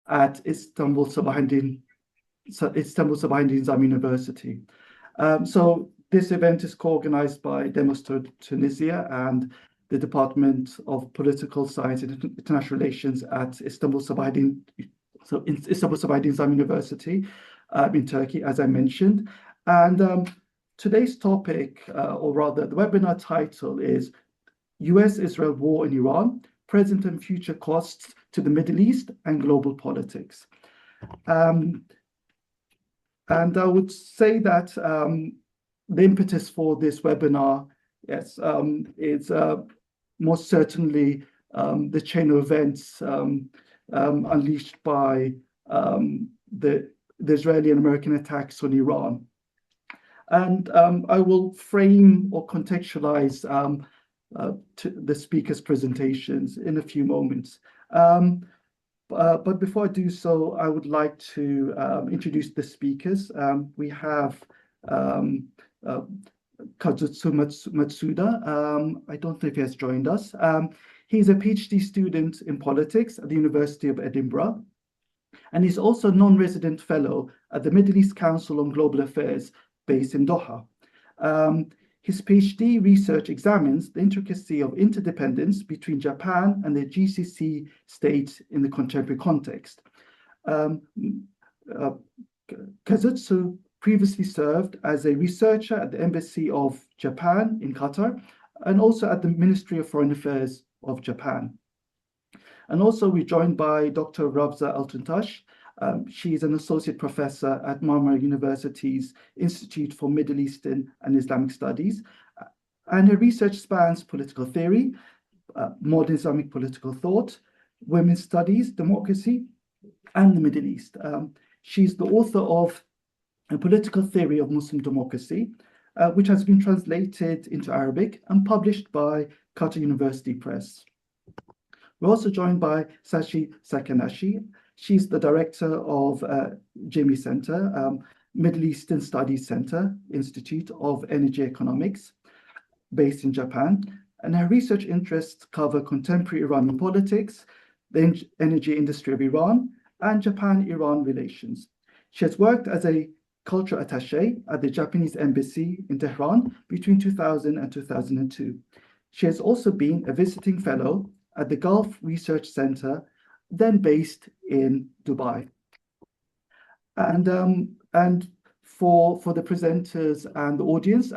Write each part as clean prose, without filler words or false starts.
at Istanbul Sabahattin Zaim University. So this event is co-organized by Demostur Tunisia and the Department of Political Science and International Relations at Istanbul Sabahattin Zaim University in Turkey, as I mentioned. And today's topic, or rather the webinar title, is US-Israel War in Iran, Present and Future Costs to the Middle East and Global Politics. And I would say that the impetus for this webinar, yes, is most certainly the chain of events unleashed by the Israeli and American attacks on Iran. And I will frame or contextualize the speakers' presentations in a few moments. But before I do so, I would like to introduce the speakers. We have Kazuto Matsuda. I don't know if he has joined us. He's a PhD student in politics at the University of Edinburgh, and he's also a non-resident fellow at the Middle East Council on Global Affairs based in Doha. His PhD research examines the intricacy of interdependence between Japan and the GCC states in the contemporary context. Kazuto previously served as a researcher at the Embassy of Japan in Qatar and also at the Ministry of Foreign Affairs of Japan. And also we're joined by Dr. Ravza Altuntas. She's an associate professor at Marmara University's Institute for Middle Eastern and Islamic Studies. And her research spans political theory, modern Islamic political thought, women's studies, democracy, and the Middle East. She's the author of A Political Theory of Muslim Democracy, which has been translated into Arabic and published by Qatar University Press. We're also joined by Sachi Sakanashi. She's the director of JIME Center, Middle Eastern Studies Center, Institute of Energy Economics, based in Japan. And her research interests cover contemporary Iranian politics, the energy industry of Iran, and Japan-Iran relations. She has worked as a cultural attaché at the Japanese embassy in Tehran between 2000 and 2002. She has also been a visiting fellow at the Gulf Research Center, then based in Dubai. And for the presenters and the audience,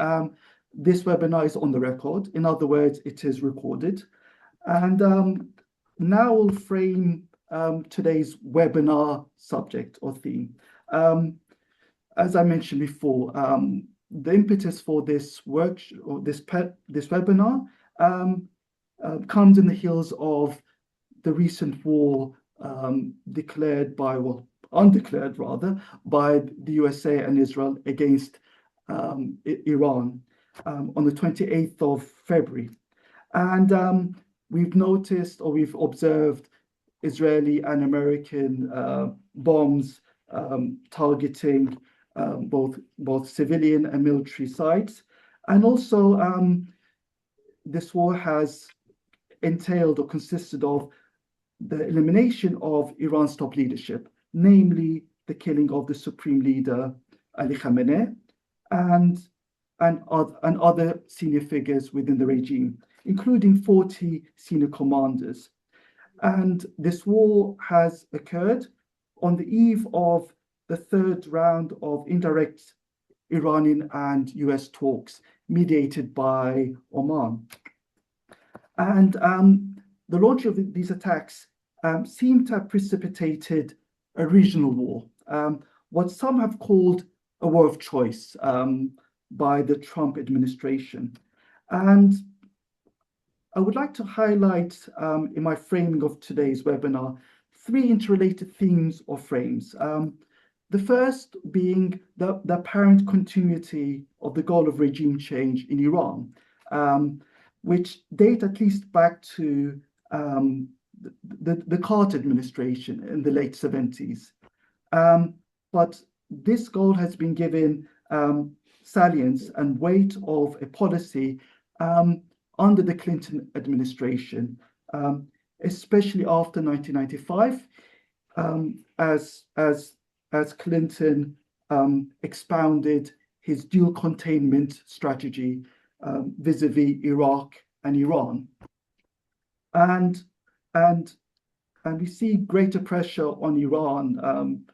this webinar is on the record. In other words, it is recorded. And now we'll frame today's webinar subject or theme. As I mentioned before, the impetus for this this webinar comes in the heels of the recent war declared by, well, undeclared rather, by the USA and Israel against Iran on the 28th of February. And we've noticed, or we've observed, Israeli and American bombs targeting both civilian and military sites. And also this war has entailed or consisted of the elimination of Iran's top leadership, namely the killing of the supreme leader Ali Khamenei and other senior figures within the regime, including 40 senior commanders. And this war has occurred on the eve of the third round of indirect Iranian and US talks mediated by Oman. And the launch of these attacks seemed to have precipitated a regional war, what some have called a war of choice by the Trump administration. And I would like to highlight in my framing of today's webinar three interrelated themes or frames. The first being the apparent continuity of the goal of regime change in Iran, which date at least back to the Carter administration in the late 70s. But this goal has been given salience and weight of a policy under the Clinton administration, especially after 1995, as Clinton expounded his dual containment strategy vis-a-vis Iraq and Iran. And and and we see greater pressure on Iran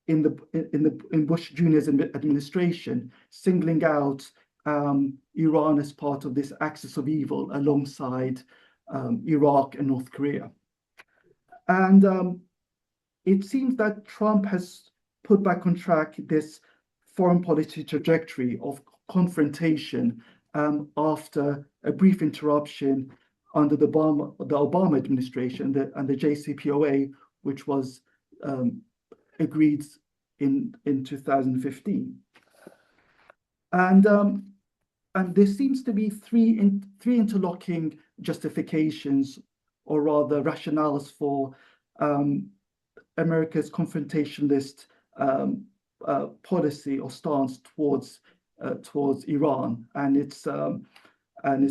in Bush Jr.'s administration, singling out Iran as part of this axis of evil alongside Iraq and North Korea. And it seems that Trump has put back on track this foreign policy trajectory of confrontation after a brief interruption under the Obama administration and the JCPOA, which was agreed in 2015. And there seems to be three interlocking justifications, or rather rationales, for America's confrontationist policy or stance towards Iran and its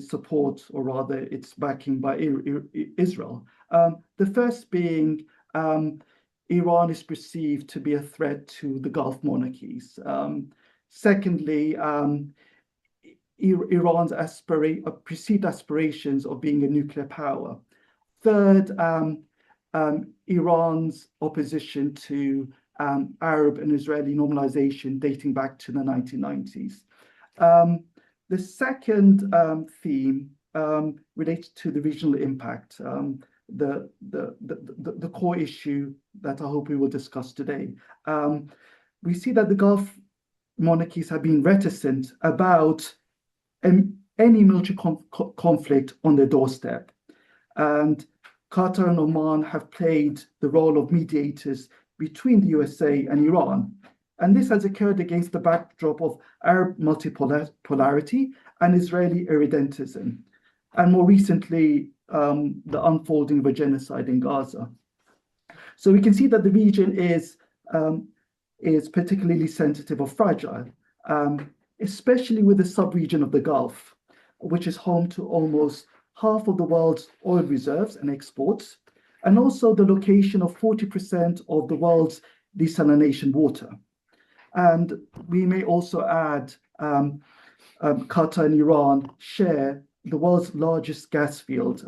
support, or rather its backing by Israel. The first being Iran is perceived to be a threat to the Gulf monarchies. Secondly, Iran's perceived aspirations of being a nuclear power. Third, Iran's opposition to Arab and Israeli normalization dating back to the 1990s. The second theme relates to the regional impact, the core issue that I hope we will discuss today. We see that the Gulf monarchies have been reticent about any military conflict on their doorstep. And Qatar and Oman have played the role of mediators between the USA and Iran. And this has occurred against the backdrop of Arab multipolarity and Israeli irredentism, and more recently, the unfolding of a genocide in Gaza. So we can see that the region is particularly sensitive or fragile, especially with the sub-region of the Gulf, which is home to almost half of the world's oil reserves and exports, and also the location of 40% of the world's desalination water. And we may also add Qatar and Iran share the world's largest gas field,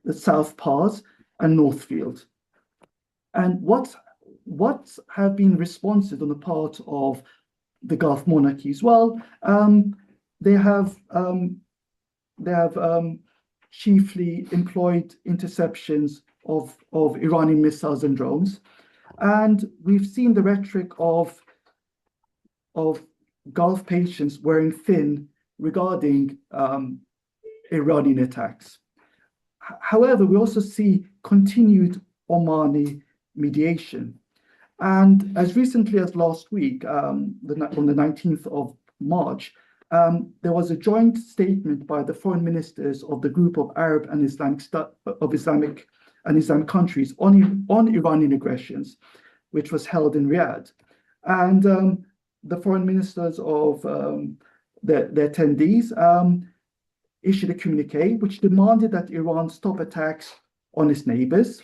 the South Pars and North Field. And what have been responses on the part of the Gulf monarchies? Well, they have chiefly employed interceptions of Iranian missiles and drones, and we've seen the rhetoric of Gulf patients wearing thin regarding Iranian attacks. However, we also see continued Omani mediation. And as recently as last week, on the 19th of March, there was a joint statement by the foreign ministers of the group of Arab and Islamic countries on Iranian aggressions, which was held in Riyadh. And the foreign ministers of the attendees issued a communique which demanded that Iran stop attacks on its neighbors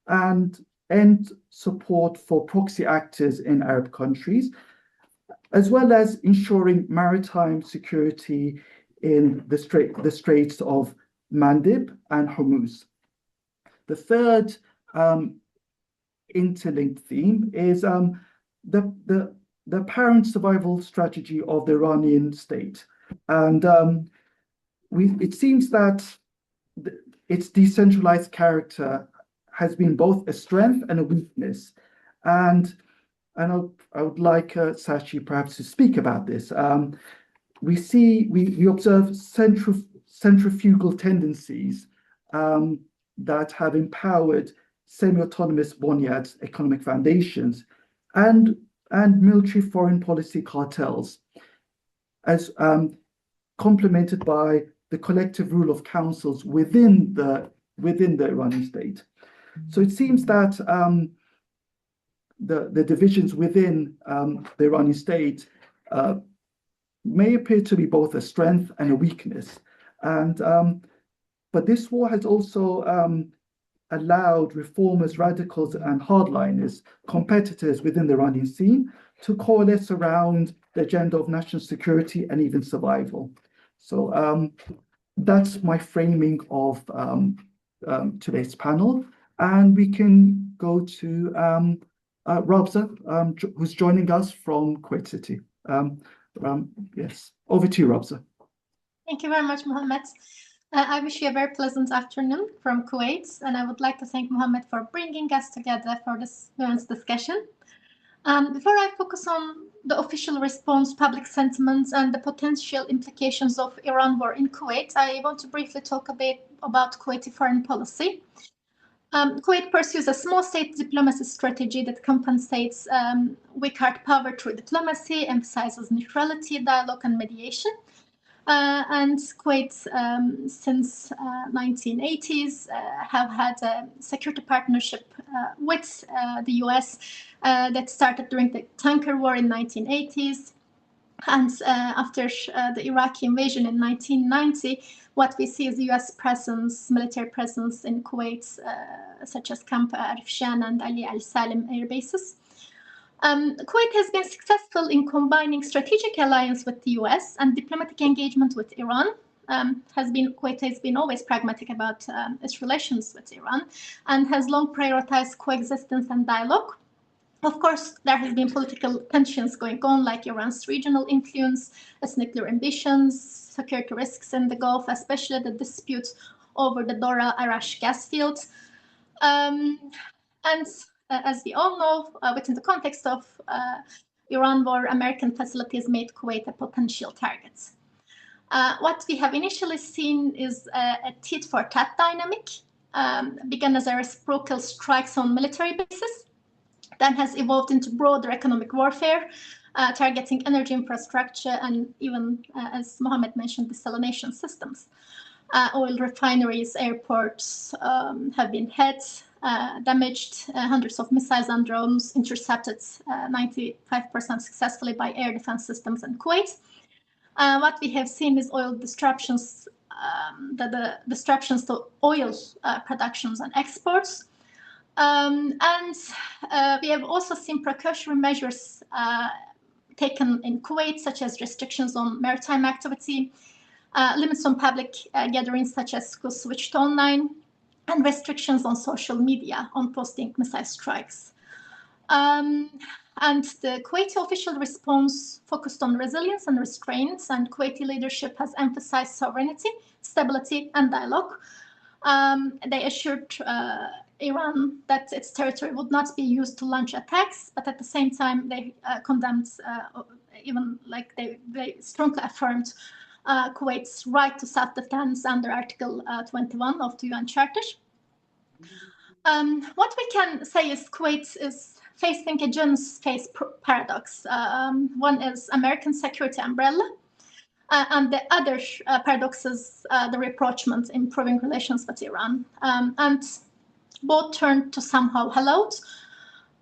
and end support for proxy actors in Arab countries, as well as ensuring maritime security in the Straits of Mandeb and Hormuz. The third interlinked theme is the apparent survival strategy of the Iranian state. And it seems that its decentralized character has been both a strength and a weakness. And I would like Sachi perhaps to speak about this. We observe centrifugal tendencies that have empowered semi-autonomous bonyads, economic foundations, and military foreign policy cartels, as complemented by the collective rule of councils within the Iranian state. So it seems that the divisions within the Iranian state may appear to be both a strength and a weakness. And but this war has also allowed reformers, radicals, and hardliners, competitors within the Iranian scene, to coalesce around the agenda of national security and even survival. So that's my framing of today's panel. And we can go to Ravza, who's joining us from Kuwait City. Yes, over to you, Ravza. Thank you very much, Mohammed. I wish you a very pleasant afternoon from Kuwait, and I would like to thank Mohammed for bringing us together for this nuanced discussion. Before I focus on the official response, public sentiments, and the potential implications of Iran war in Kuwait, I want to briefly talk a bit about Kuwaiti foreign policy. Kuwait pursues a small state diplomacy strategy that compensates weak hard power through diplomacy, emphasizes neutrality, dialogue, and mediation. And Kuwait, since 1980s, have had a security partnership with the US that started during the tanker war in 1980s. And after the Iraqi invasion in 1990, what we see is the US presence, military presence in Kuwait, such as Camp Arifshan and Ali Al Salim air bases. Kuwait has been successful in combining strategic alliance with the US and diplomatic engagement with Iran. Kuwait has been always pragmatic about its relations with Iran and has long prioritized coexistence and dialogue. Of course, there has been political tensions going on, like Iran's regional influence, its nuclear ambitions, security risks in the Gulf, especially the dispute over the Dora-Arash gas field. As we all know, within the context of Iran war, American facilities made Kuwait a potential target. What we have initially seen is a tit-for-tat dynamic, began as a reciprocal strikes on military bases, then has evolved into broader economic warfare, targeting energy infrastructure and even, as Mohammed mentioned, desalination systems. Oil refineries, airports have been hit, damaged, hundreds of missiles and drones intercepted 95% successfully by air defense systems in Kuwait. What we have seen is oil disruptions, the disruptions to oil productions and exports. We have also seen precautionary measures taken in Kuwait, such as restrictions on maritime activity, limits on public gatherings such as schools switched online, and restrictions on social media on posting missile strikes. And the Kuwaiti official response focused on resilience and restraints, and Kuwaiti leadership has emphasized sovereignty, stability, and dialogue. They assured Iran that its territory would not be used to launch attacks, but at the same time, they condemned, even like they strongly affirmed Kuwait's right to self-defense under Article 21 of the UN Charter. What we can say is Kuwait is facing a Jones phase paradox. One is American security umbrella, and the other paradox is the rapprochement, improving relations with Iran. And both turn to somehow hallowed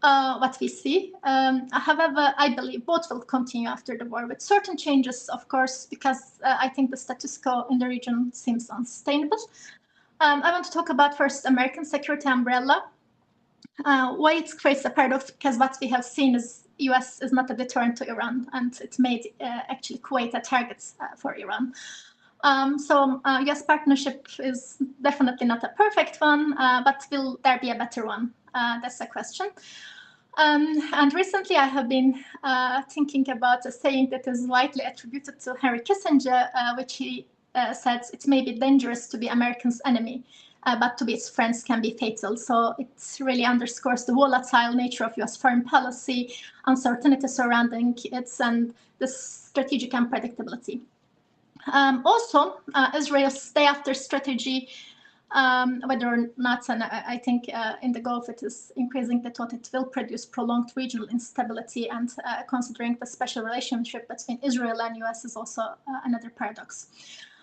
what we see. However, I believe both will continue after the war with certain changes, of course, because I think the status quo in the region seems unsustainable. I want to talk about first American security umbrella. Why it creates a paradox, because what we have seen is US is not a deterrent to Iran, and it made actually Kuwait a target for Iran. So US partnership is definitely not a perfect one, but will there be a better one? That's the question. And recently I have been thinking about a saying that is widely attributed to Henry Kissinger, which he said, it may be dangerous to be America's enemy, but to be its friends can be fatal. So it really underscores the volatile nature of US foreign policy, uncertainty surrounding it, and the strategic unpredictability. Also, Israel's day after strategy, whether or not, and I think in the Gulf it is increasing the thought it will produce prolonged regional instability, and considering the special relationship between Israel and US is also another paradox.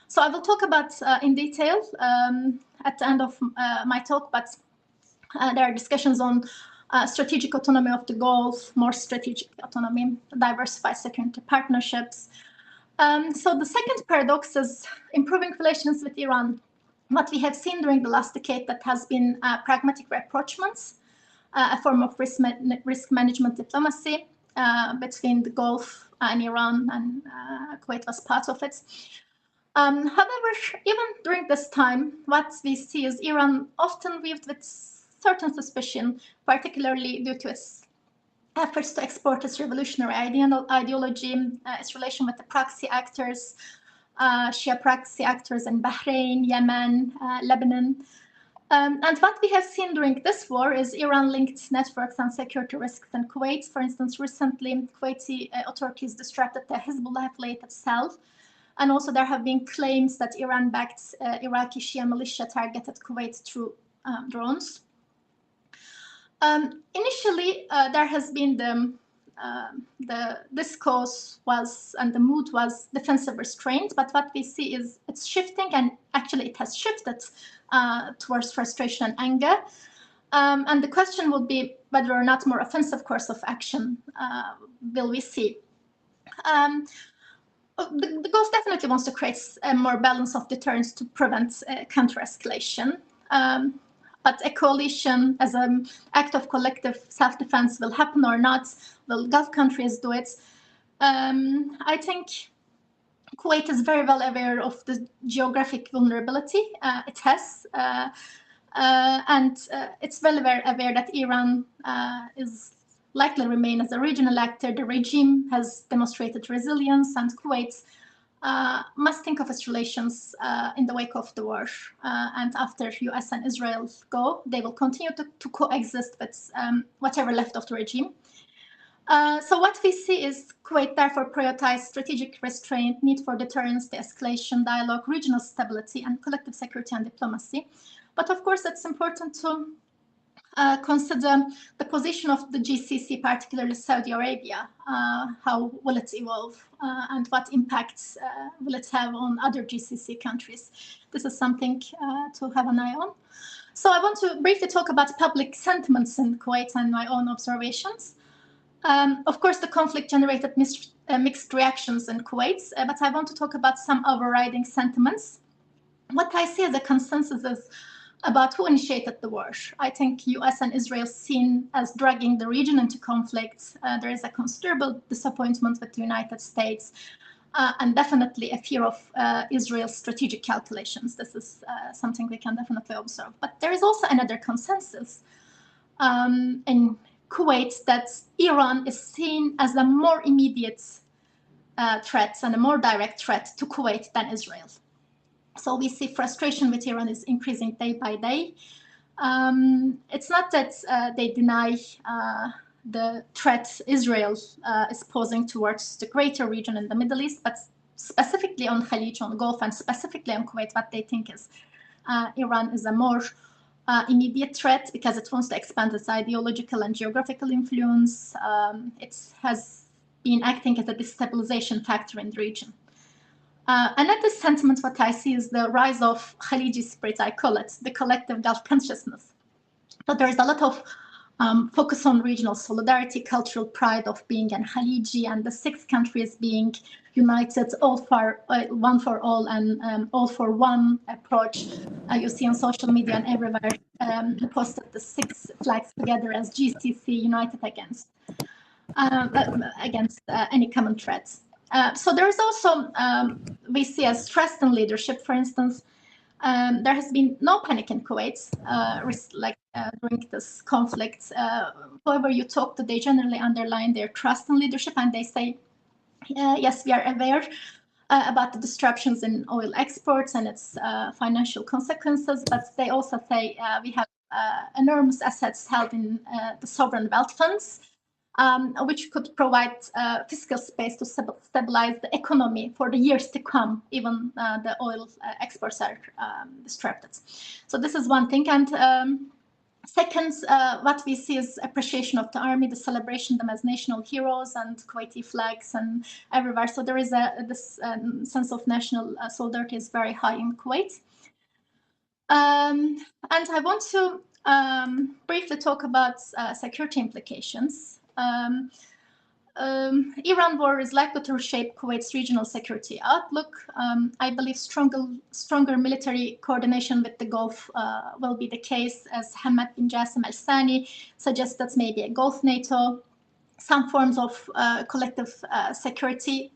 So I will talk about in detail at the end of my talk, but there are discussions on strategic autonomy of the Gulf, more strategic autonomy, diversified security partnerships. So the second paradox is improving relations with Iran. what we have seen during the last decade that has been pragmatic rapprochements, a form of risk management diplomacy between the Gulf and Iran, and Kuwait was part of it. However, even during this time, what we see is Iran often viewed with certain suspicion, particularly due to its efforts to export its revolutionary ideology, its relation with the proxy actors, Shia proxy actors in Bahrain, Yemen, Lebanon. And what we have seen during this war is Iran-linked networks and security risks in Kuwait. For instance, recently, Kuwaiti authorities disrupted the Hezbollah-affiliated cell. And also there have been claims that Iran-backed Iraqi Shia militia targeted Kuwait through drones. Initially, there has been the discourse was, and the mood was defensive restraint, but what we see is it's shifting, and actually it has shifted towards frustration and anger. And the question would be whether or not more offensive course of action will we see. The Gulf definitely wants to create a more balance of deterrence to prevent counter-escalation. But a coalition as an act of collective self-defense will happen or not. Will Gulf countries do it? I think Kuwait is very well aware of the geographic vulnerability it has. And it's well aware that Iran is likely remain as a regional actor. The regime has demonstrated resilience, and Kuwait must think of its relations in the wake of the war. And after US and Israel go, they will continue to coexist with whatever left of the regime. So what we see is Kuwait therefore prioritize strategic restraint, need for deterrence, de-escalation, dialogue, regional stability, and collective security and diplomacy. But of course, it's important to consider the position of the GCC, particularly Saudi Arabia. How will it evolve, and what impacts will it have on other GCC countries? This is something to have an eye on. So I want to briefly talk about public sentiments in Kuwait and my own observations. Of course, the conflict generated mixed reactions in Kuwait, but I want to talk about some overriding sentiments. What I see as a consensus is about who initiated the war. I think US and Israel seen as dragging the region into conflict. There is a considerable disappointment with the United States, and definitely a fear of Israel's strategic calculations. This is something we can definitely observe. But there is also another consensus in Kuwait that Iran is seen as a more immediate threat and a more direct threat to Kuwait than Israel. So we see frustration with Iran is increasing day by day. It's not that they deny the threat Israel is posing towards the greater region in the Middle East, but specifically on Khalij, on Gulf, and specifically on Kuwait, what they think is Iran is a more immediate threat because it wants to expand its ideological and geographical influence. It has been acting as a destabilization factor in the region. Another sentiment, what I see is the rise of Khaliji spirit, I call it, the collective Gulf consciousness. But there is a lot of focus on regional solidarity, cultural pride of being an Khaliji, and the 6 countries being united, all for one for all and all for one approach. You see on social media and everywhere posted the 6 flags together as GCC united against any common threats. So there is also, we see as trust in leadership, for instance. There has been no panic in Kuwait during this conflict. Whoever you talk to, they generally underline their trust in leadership, and they say, yes, we are aware about the disruptions in oil exports and its financial consequences, but they also say we have enormous assets held in the sovereign wealth funds, which could provide fiscal space to stabilize the economy for the years to come, even the oil exports are disrupted. So this is one thing. And second, what we see is appreciation of the army, the celebration them as national heroes and Kuwaiti flags and everywhere. So there is this sense of national solidarity is very high in Kuwait. And I want to briefly talk about security implications. Iran war is likely to reshape Kuwait's regional security outlook. I believe stronger military coordination with the Gulf will be the case, as Hamad bin Jassim Al Thani suggests that maybe a Gulf NATO, some forms of collective security,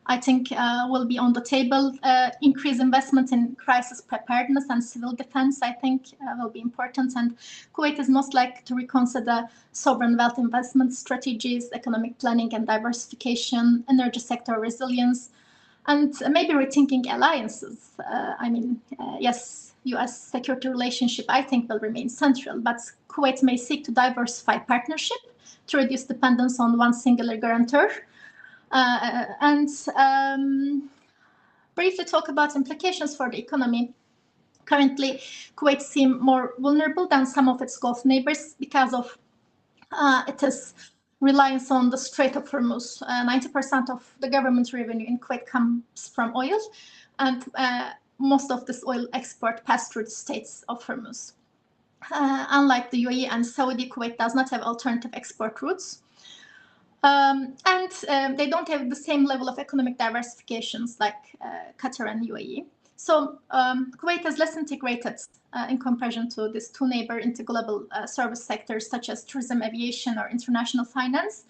I think will be on the table. Increased investment in crisis preparedness and civil defense, I think, will be important. And Kuwait is most likely to reconsider sovereign wealth investment strategies, economic planning and diversification, energy sector resilience, and maybe rethinking alliances. Yes, US security relationship, I think, will remain central, but Kuwait may seek to diversify partnership to reduce dependence on one singular guarantor. Briefly talk about implications for the economy. Currently, Kuwait seems more vulnerable than some of its Gulf neighbors because of its reliance on the Strait of Hormuz. 90% of the government revenue in Kuwait comes from oil, and most of this oil export passed through the Straits of Hormuz. Unlike the UAE and Saudi, Kuwait does not have alternative export routes. They don't have the same level of economic diversifications like Qatar and UAE. So Kuwait is less integrated in comparison to these two neighbor into global service sectors such as tourism, aviation, or international finance.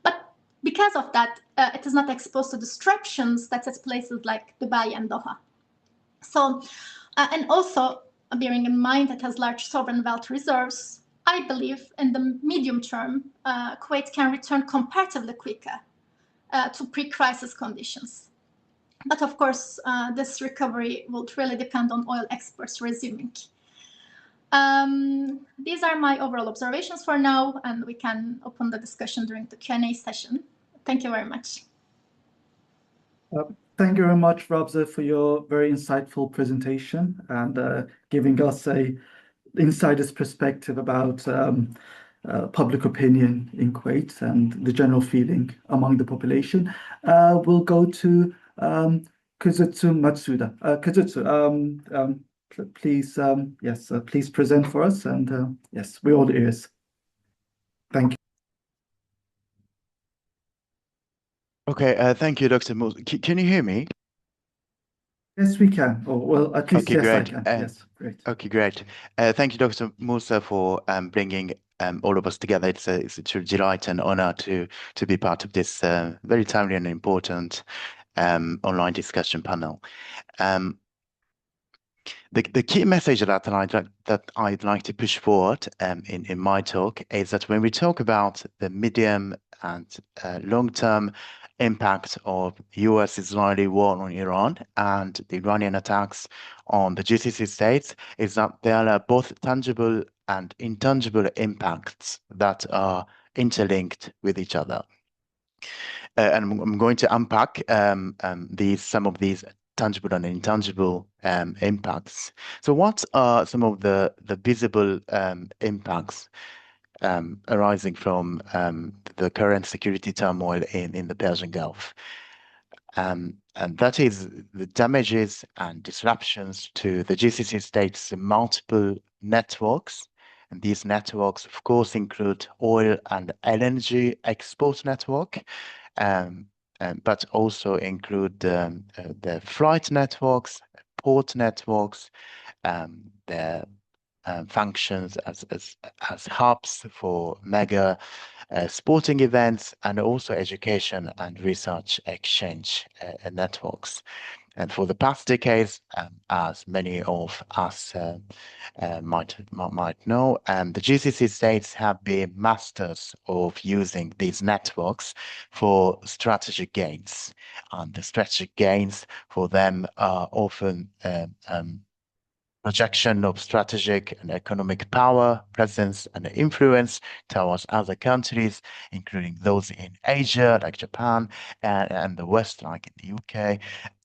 But because of that, it is not exposed to disruptions that at places like Dubai and Doha. So, and also bearing in mind it has large sovereign wealth reserves, I believe in the medium term, Kuwait can return comparatively quicker to pre-crisis conditions. But of course, this recovery will really depend on oil exports resuming. These are my overall observations for now, and we can open the discussion during the Q&A session. Thank you very much. Thank you very much, Ravza, for your very insightful presentation and giving us a insider's perspective about public opinion in Kuwait and the general feeling among the population. We'll go to Kazuto Matsuda. Kazuto, please, please present for us, and yes, we're all ears. Thank you. Okay, thank you, Dr. Moussa. Can you hear me? Yes, we can. Oh, well, at least Okay, yes, great. I can. Yes, great. Okay, great. Thank you, Dr. Moussa, for bringing all of us together. It's a true delight and honor to be part of this very timely and important online discussion panel. The key message that I'd like to push forward in my talk is that when we talk about the medium and long-term impact of US-Israeli war on Iran and the Iranian attacks on the GCC states, is that there are both tangible and intangible impacts that are interlinked with each other. And I'm going to unpack some of these tangible and intangible impacts. So what are some of the visible impacts arising from the current security turmoil in the Persian Gulf? And that is the damages and disruptions to the GCC states' multiple networks. And these networks, of course, include oil and LNG export network, but also include the flight networks, port networks, their functions as hubs for mega sporting events, and also education and research exchange networks. And for the past decades, as many of us might know, the GCC states have been masters of using these networks for strategic gains. And the strategic gains for them are often projection of strategic and economic power, presence, and influence towards other countries, including those in Asia, like Japan, and the West, like in the UK,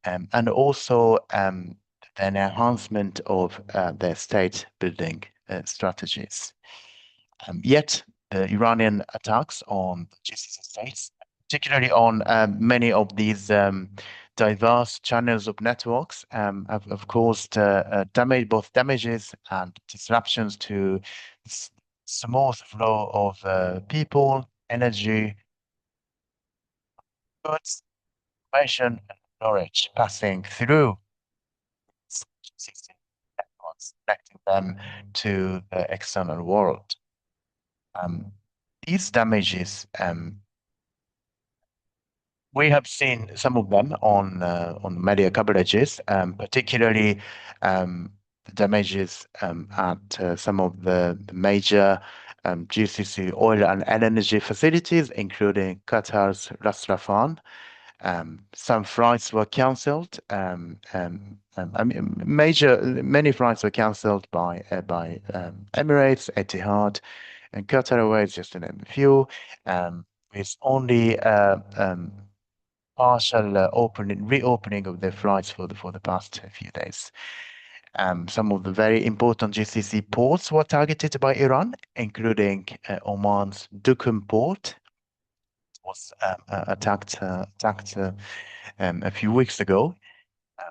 and also an enhancement of their state building strategies. Yet, the Iranian attacks on the GCC states, particularly on many of these diverse channels of networks, have caused both damages and disruptions to smooth flow of people, energy, goods, information, and knowledge passing through GCC networks, connecting them to the external world. These damages, we have seen some of them on media coverages, particularly the damages at some of the major GCC oil and energy facilities, including Qatar's Ras Laffan. Some flights were cancelled. I mean, many flights were cancelled by Emirates, Etihad, and Qatar Airways, just to name a few. With only partial reopening of their flights for the past few days. Some of the very important GCC ports were targeted by Iran, including Oman's Duqm port. Was attacked a few weeks ago.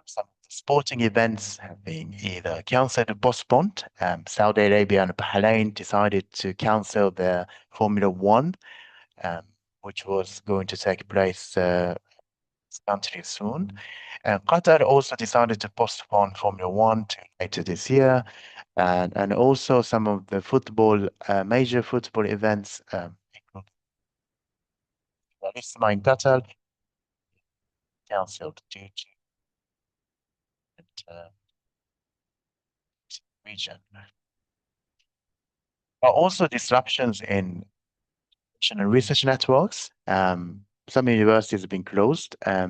Some sporting events have been either cancelled or postponed. Saudi Arabia and Bahrain decided to cancel their Formula One, which was going to take place country soon. Qatar also decided to postpone Formula One to later this year, and also some of the major football events, including Islamic in Qatar, cancelled due to region. But also disruptions in research networks. Some universities have been closed. As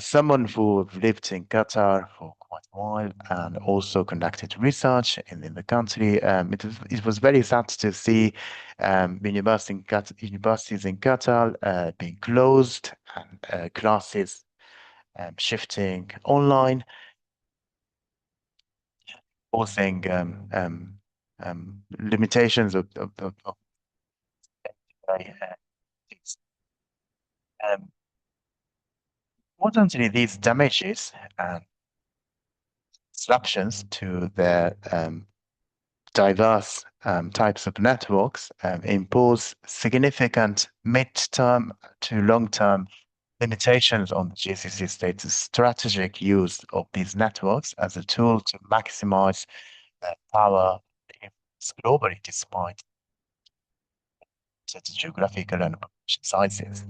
someone who lived in Qatar for quite a while and also conducted research in the country, it was very sad to see universities in Qatar being closed and classes shifting online, causing limitations of things. Importantly, these damages and disruptions to the diverse types of networks impose significant mid-term to long-term limitations on the GCC state's strategic use of these networks as a tool to maximize power globally, despite its geographical and population sizes.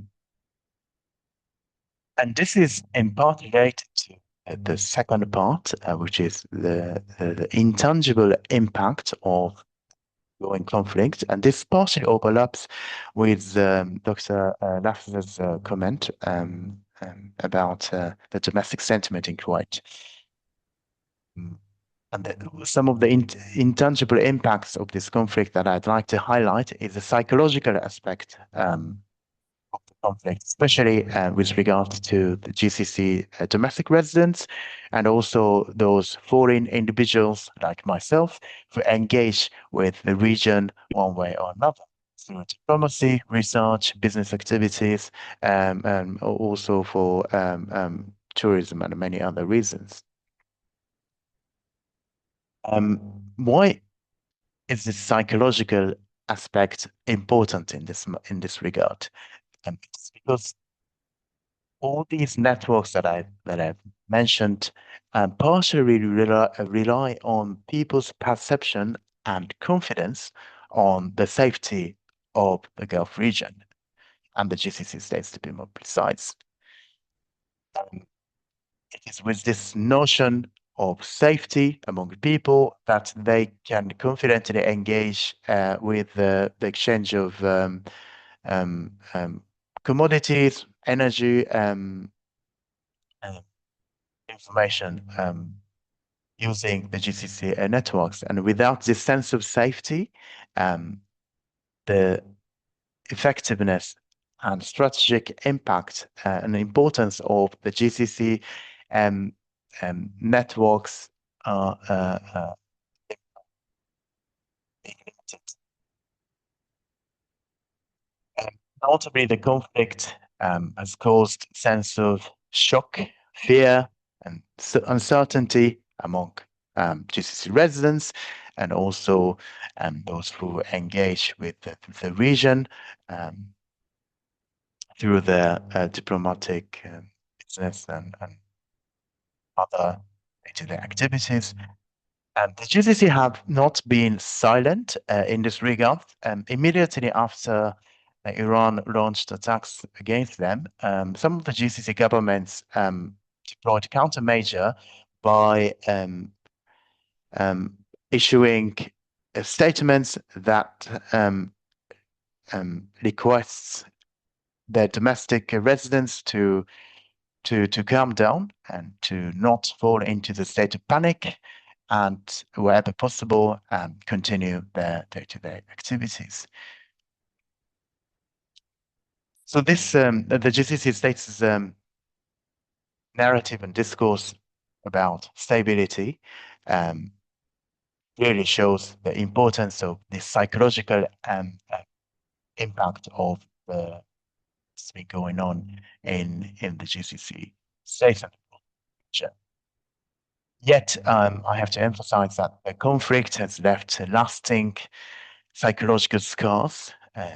And this is in part related to the second part, which is the intangible impact of ongoing conflict. And this partially overlaps with Dr. Ravza's comment about the domestic sentiment in Kuwait. And some of the intangible impacts of this conflict that I'd like to highlight is the psychological aspect of the conflict, especially with regard to the GCC domestic residents and also those foreign individuals like myself who engage with the region one way or another through diplomacy, research, business activities, and also for tourism and many other reasons. Why is the psychological aspect important in this regard? It's because all these networks that I've mentioned partially rely on people's perception and confidence on the safety of the Gulf region and the GCC states, to be more precise. It is with this notion of safety among people that they can confidently engage with the exchange of commodities, energy, information using the GCC networks. And without this sense of safety, the effectiveness and strategic impact and importance of the GCC networks are limited. Ultimately, the conflict has caused a sense of shock, fear, and uncertainty among GCC residents and also those who engage with the region. through their diplomatic business and other day-to-day activities. The GCC have not been silent in this regard. Immediately after Iran launched attacks against them, some of the GCC governments deployed countermeasure by issuing statements that requests their domestic residents to calm down and to not fall into the state of panic, and wherever possible, continue their day-to-day activities. So this the GCC states narrative and discourse about stability really shows the importance of the psychological impact of the been going on in the GCC states. Yet, I have to emphasize that the conflict has left lasting psychological scars among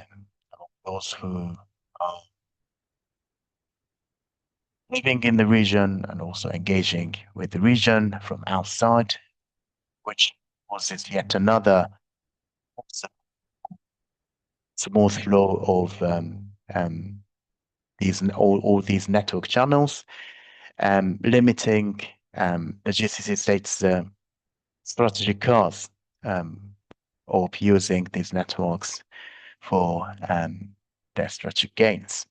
those who are living in the region and also engaging with the region from outside, which causes yet another smooth flow of all these network channels, limiting the GCC states' strategic cost of using these networks for their strategic gains.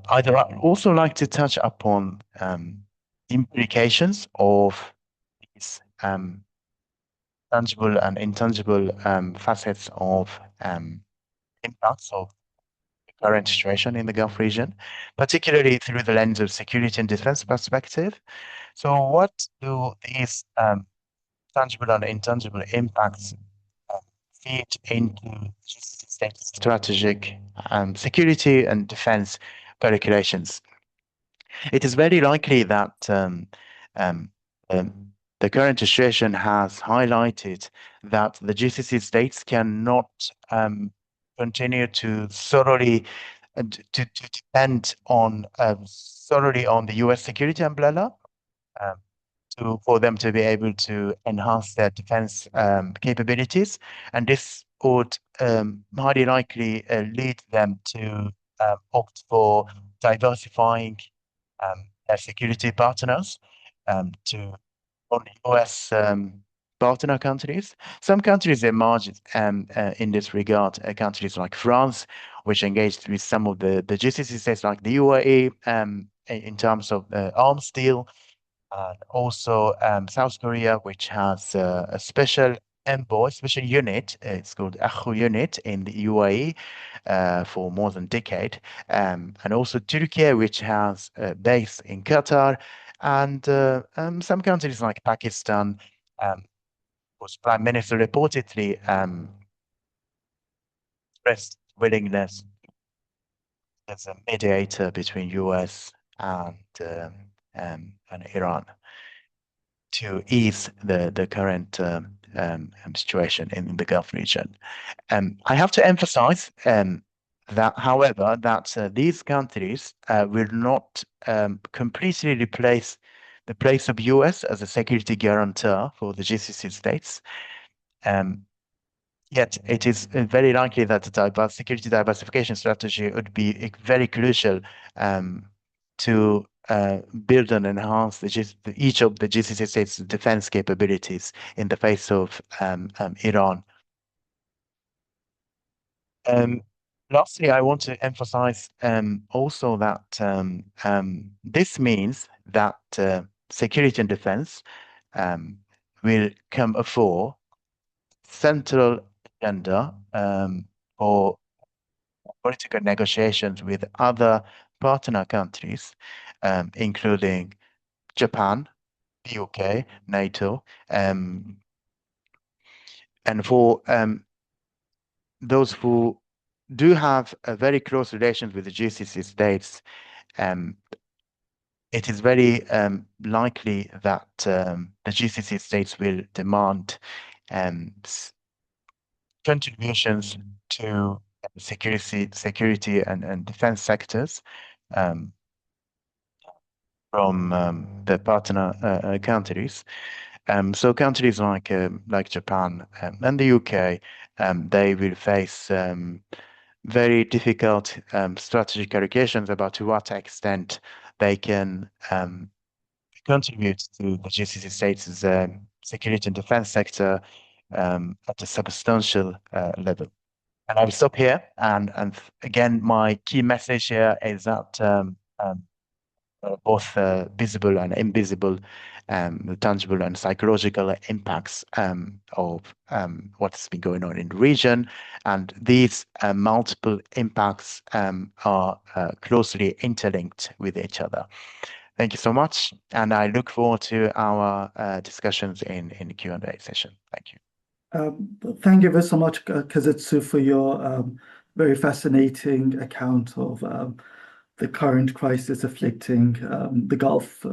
I'd also like to touch upon implications of these tangible and intangible facets of impacts of the current situation in the Gulf region, particularly through the lens of security and defense perspective. So what do these tangible and intangible impacts feed into strategic security and defense calculations? It is very likely that the current situation has highlighted that the GCC states cannot continue to solely to depend on solely on the US security umbrella for them to be able to enhance their defense capabilities, and this would highly likely lead them to opt for diversifying their security partners to only US partner countries. Some countries emerged in this regard, countries like France, which engaged with some of the GCC states like the UAE in terms of arms deal, and also South Korea, which has a special envoy, special unit. It's called Akhu unit in the UAE for more than a decade, and also Turkey, which has a base in Qatar, and some countries like Pakistan, whose prime minister reportedly expressed willingness as a mediator between US and Iran to ease the current situation in the Gulf region. I have to emphasize that, however, that these countries will not completely replace the place of US as a security guarantor for the GCC states. Yet it is very likely that the security diversification strategy would be very crucial to build and enhance each of the GCC states' defense capabilities in the face of Iran. Lastly, I want to emphasize also that this means that security and defense will come before central agenda for political negotiations with other partner countries, including Japan, the UK, NATO, and for those who do have a very close relations with the GCC states, it is very likely that the GCC states will demand contributions to security and defense sectors from the partner countries. So countries like Japan and the UK, they will face very difficult strategic allocations about to what extent they can contribute to the GCC states' security and defense sector at a substantial level. And I will stop here. And again, my key message here is that both visible and invisible, tangible and psychological impacts of what's been going on in the region. And these multiple impacts are closely interlinked with each other. Thank you so much. And I look forward to our discussions in the Q&A session. Thank you. Thank you very so much, Kazuto, for your very fascinating account of the current crisis afflicting the Gulf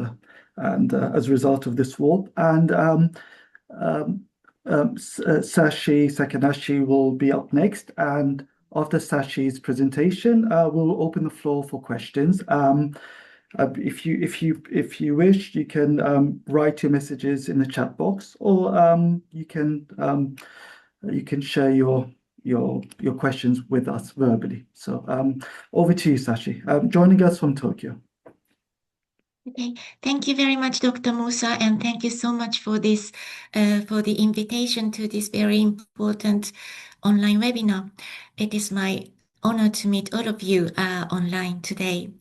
and as a result of this war. And Sachi Sakanashi will be up next. And after Sachi's presentation, we'll open the floor for questions. If you wish, you can write your messages in the chat box, or you can share your questions with us verbally. So over to you, Sachi, joining us from Tokyo. Okay, thank you very much, Dr. Moussa, and thank you so much for this, for the invitation to this very important online webinar. It is my honor to meet all of you online today.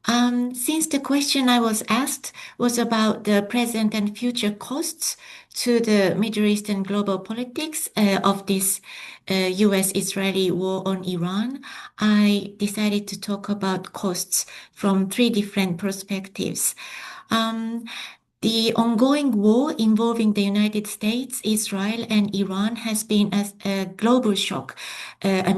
Since the question I was asked was about the present and future costs to the Middle East and global politics of this US-Israeli war on Iran, I decided to talk about costs from 3 different perspectives. The ongoing war involving the United States, Israel, and Iran has been a global shock. A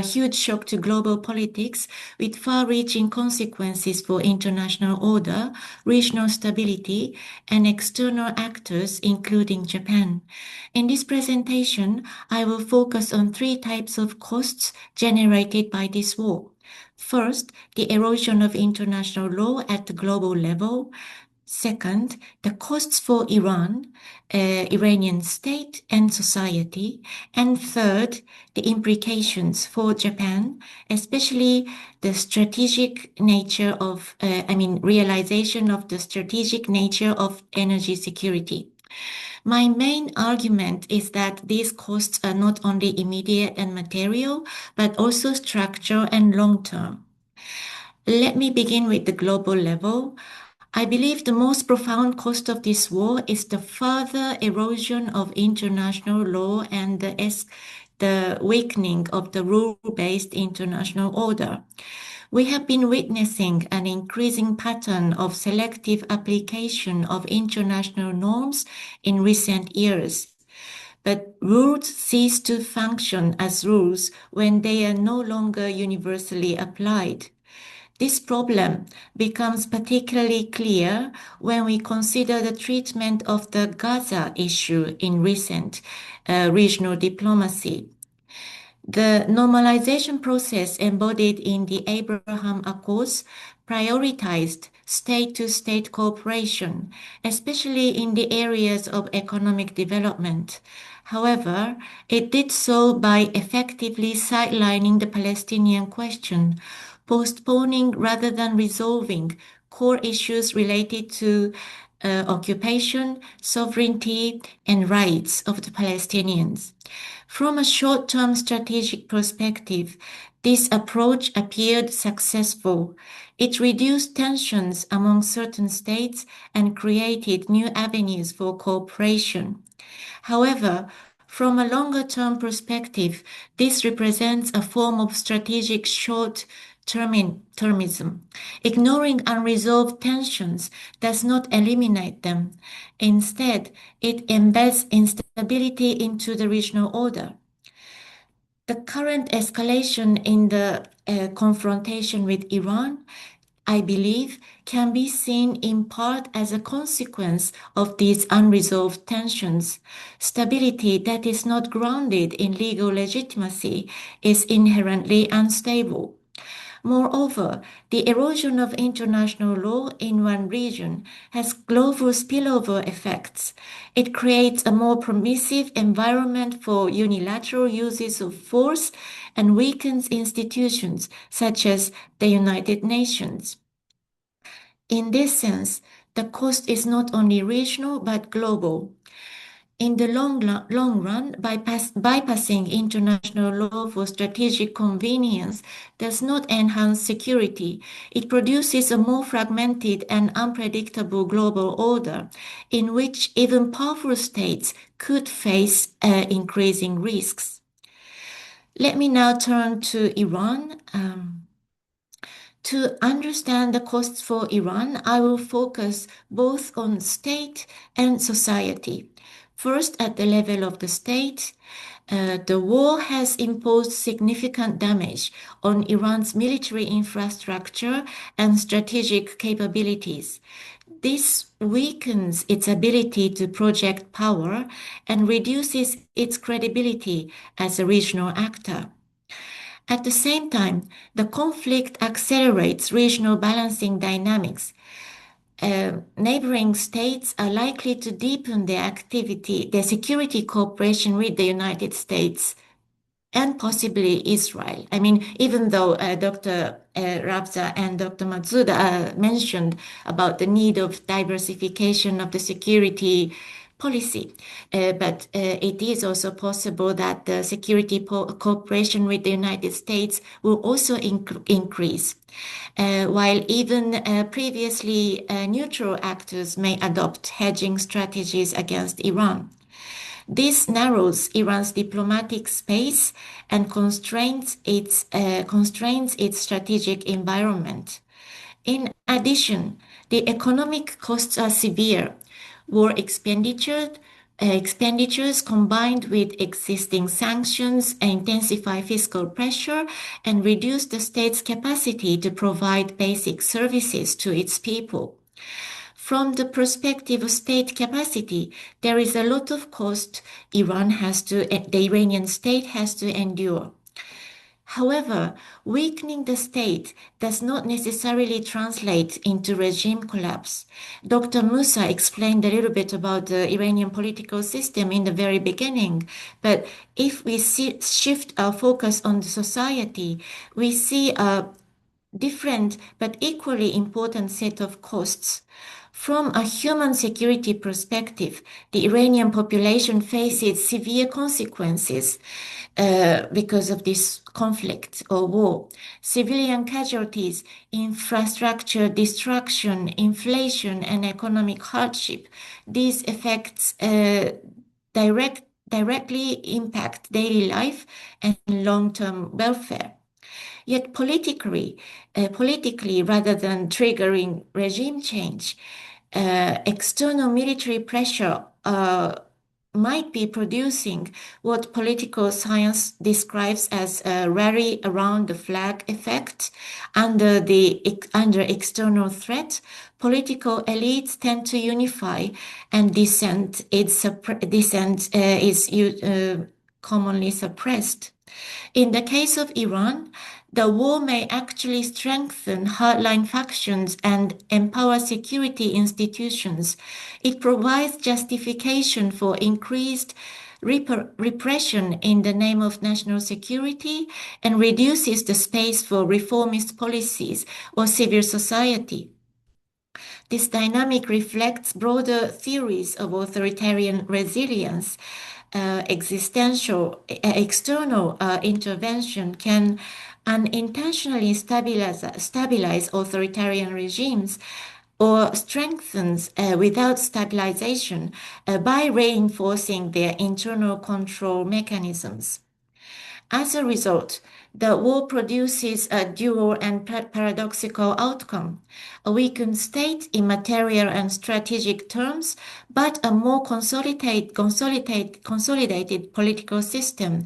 huge shock to global politics with far-reaching consequences for international order, regional stability, and external actors, including Japan. In this presentation, I will focus on 3 types of costs generated by this war. First, the erosion of international law at the global level. Second, the costs for Iran, Iranian state and society. And third, the implications for Japan, especially the strategic nature of, realization of the strategic nature of energy security. My main argument is that these costs are not only immediate and material, but also structural and long-term. Let me begin with the global level. I believe the most profound cost of this war is the further erosion of international law and the weakening of the rule-based international order. We have been witnessing an increasing pattern of selective application of international norms in recent years. But rules cease to function as rules when they are no longer universally applied. This problem becomes particularly clear when we consider the treatment of the Gaza issue in recent regional diplomacy. The normalization process embodied in the Abraham Accords prioritized state-to-state cooperation, especially in the areas of economic development. However, it did so by effectively sidelining the Palestinian question, postponing rather than resolving core issues related to occupation, sovereignty, and rights of the Palestinians. From a short-term strategic perspective, this approach appeared successful. It reduced tensions among certain states and created new avenues for cooperation. However, from a longer-term perspective, this represents a form of strategic short-termism. Ignoring unresolved tensions does not eliminate them. Instead, it embeds instability into the regional order. The current escalation in the confrontation with Iran I believe, can be seen in part as a consequence of these unresolved tensions. Stability that is not grounded in legal legitimacy is inherently unstable. Moreover, the erosion of international law in one region has global spillover effects. It creates a more permissive environment for unilateral uses of force and weakens institutions such as the United Nations. In this sense, the cost is not only regional but global. In the long run, bypassing international law for strategic convenience does not enhance security. It produces a more fragmented and unpredictable global order in which even powerful states could face increasing risks. Let me now turn to Iran. To understand the costs for Iran, I will focus both on state and society. First, at the level of the state, the war has imposed significant damage on Iran's military infrastructure and strategic capabilities. This weakens its ability to project power and reduces its credibility as a regional actor. At the same time, the conflict accelerates regional balancing dynamics. Neighboring states are likely to deepen their security cooperation with the United States and possibly Israel. I mean, even though Dr. Ravza and Dr. Matsuda mentioned about the need of diversification of the security policy, but it is also possible that the security cooperation with the United States will also increase, while even previously neutral actors may adopt hedging strategies against Iran. This narrows Iran's diplomatic space and constrains its strategic environment. In addition, the economic costs are severe. War expenditures combined with existing sanctions intensify fiscal pressure and reduce the state's capacity to provide basic services to its people. From the perspective of state capacity, there is a lot of cost the Iranian state has to endure. However, weakening the state does not necessarily translate into regime collapse. Dr. Moussa explained a little bit about the Iranian political system in the very beginning, but if we shift our focus on the society, we see a different but equally important set of costs. From a human security perspective, the Iranian population faces severe consequences because of this conflict or war. Civilian casualties, infrastructure destruction, inflation, and economic hardship. These effects directly impact daily life and long-term welfare. Yet politically, rather than triggering regime change, external military pressure might be producing what political science describes as a rally around the flag effect. Under external threat, political elites tend to unify, and dissent is commonly suppressed. In the case of Iran, the war may actually strengthen hardline factions and empower security institutions. It provides justification for increased repression in the name of national security and reduces the space for reformist policies or civil society. This dynamic reflects broader theories of authoritarian resilience. External intervention can unintentionally stabilize authoritarian regimes or strengthens without stabilization by reinforcing their internal control mechanisms. As a result, the war produces a dual and paradoxical outcome, a weakened state in material and strategic terms, but a more consolidated political system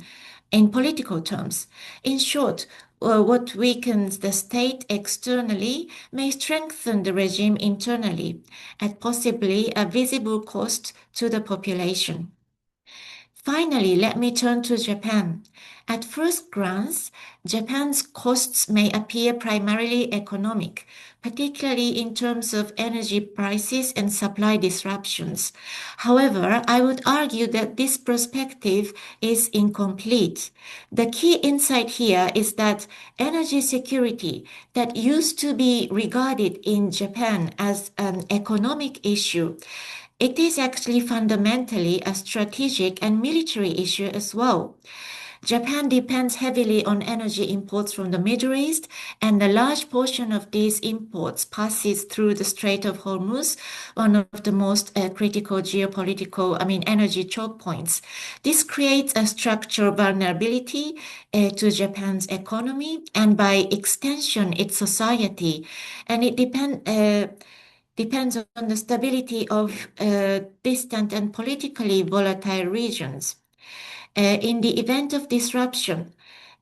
in political terms. In short, what weakens the state externally may strengthen the regime internally, at possibly a visible cost to the population. Finally, let me turn to Japan. At first glance, Japan's costs may appear primarily economic, particularly in terms of energy prices and supply disruptions. However, I would argue that this perspective is incomplete. The key insight here is that energy security that used to be regarded in Japan as an economic issue, it is actually fundamentally a strategic and military issue as well. Japan depends heavily on energy imports from the Middle East, and a large portion of these imports passes through the Strait of Hormuz, one of the most critical geopolitical, energy choke points. This creates a structural vulnerability to Japan's economy and by extension its society, and it depends on the stability of distant and politically volatile regions. In the event of disruption,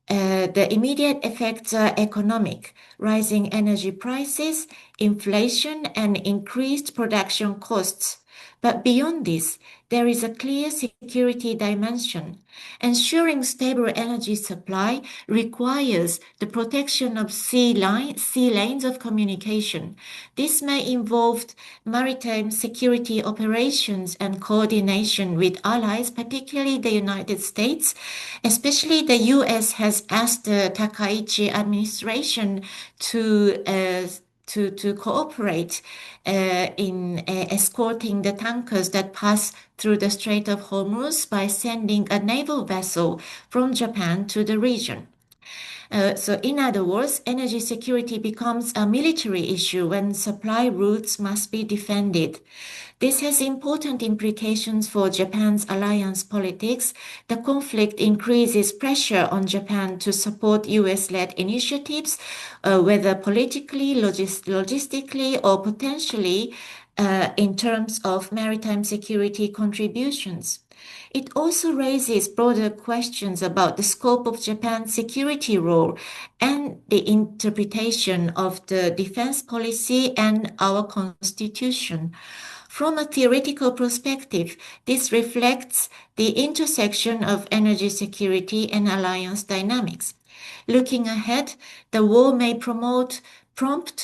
the immediate effects are economic, rising energy prices, inflation, and increased production costs. But beyond this, there is a clear security dimension. Ensuring stable energy supply requires the protection of sea lanes of communication. This may involve maritime security operations and coordination with allies, particularly the United States. Especially the US has asked the Takaichi administration to cooperate in escorting the tankers that pass through the Strait of Hormuz by sending a naval vessel from Japan to the region. So in other words, energy security becomes a military issue when supply routes must be defended. This has important implications for Japan's alliance politics. The conflict increases pressure on Japan to support US-led initiatives, whether politically, logistically, or potentially in terms of maritime security contributions. It also raises broader questions about the scope of Japan's security role and the interpretation of the defense policy and our constitution. From a theoretical perspective, this reflects the intersection of energy security and alliance dynamics. Looking ahead, the war may prompt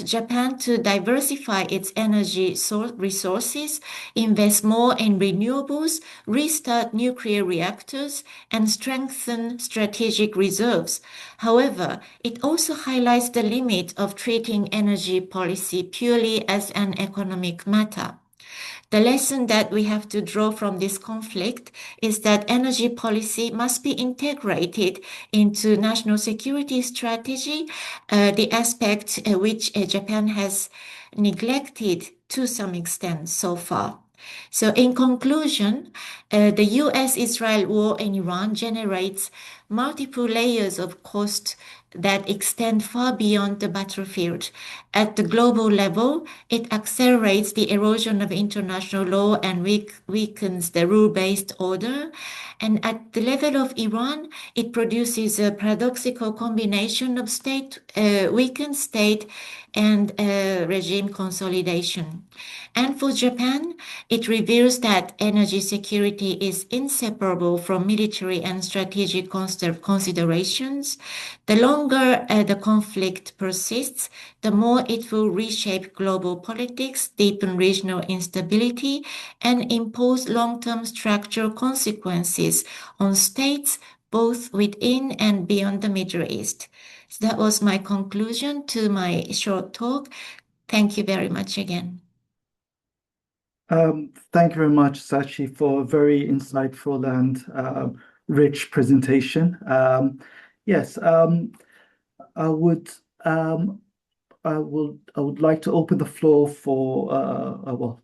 Japan to diversify its energy resources, invest more in renewables, restart nuclear reactors, and strengthen strategic reserves. However, it also highlights the limit of treating energy policy purely as an economic matter. The lesson that we have to draw from this conflict is that energy policy must be integrated into national security strategy, the aspect which Japan has neglected to some extent so far. So in conclusion, the US-Israel war in Iran generates multiple layers of cost that extend far beyond the battlefield. At the global level, it accelerates the erosion of international law and weakens the rule-based order. And at the level of Iran, it produces a paradoxical combination of weakened state and regime consolidation. And for Japan, it reveals that energy security is inseparable from military and strategic considerations. The longer the conflict persists, the more it will reshape global politics, deepen regional instability, and impose long-term structural consequences on states both within and beyond the Middle East. So that was my conclusion to my short talk. Thank you very much again. Thank you very much, Sachi, for a very insightful and rich presentation. Yes, I would like to open the floor for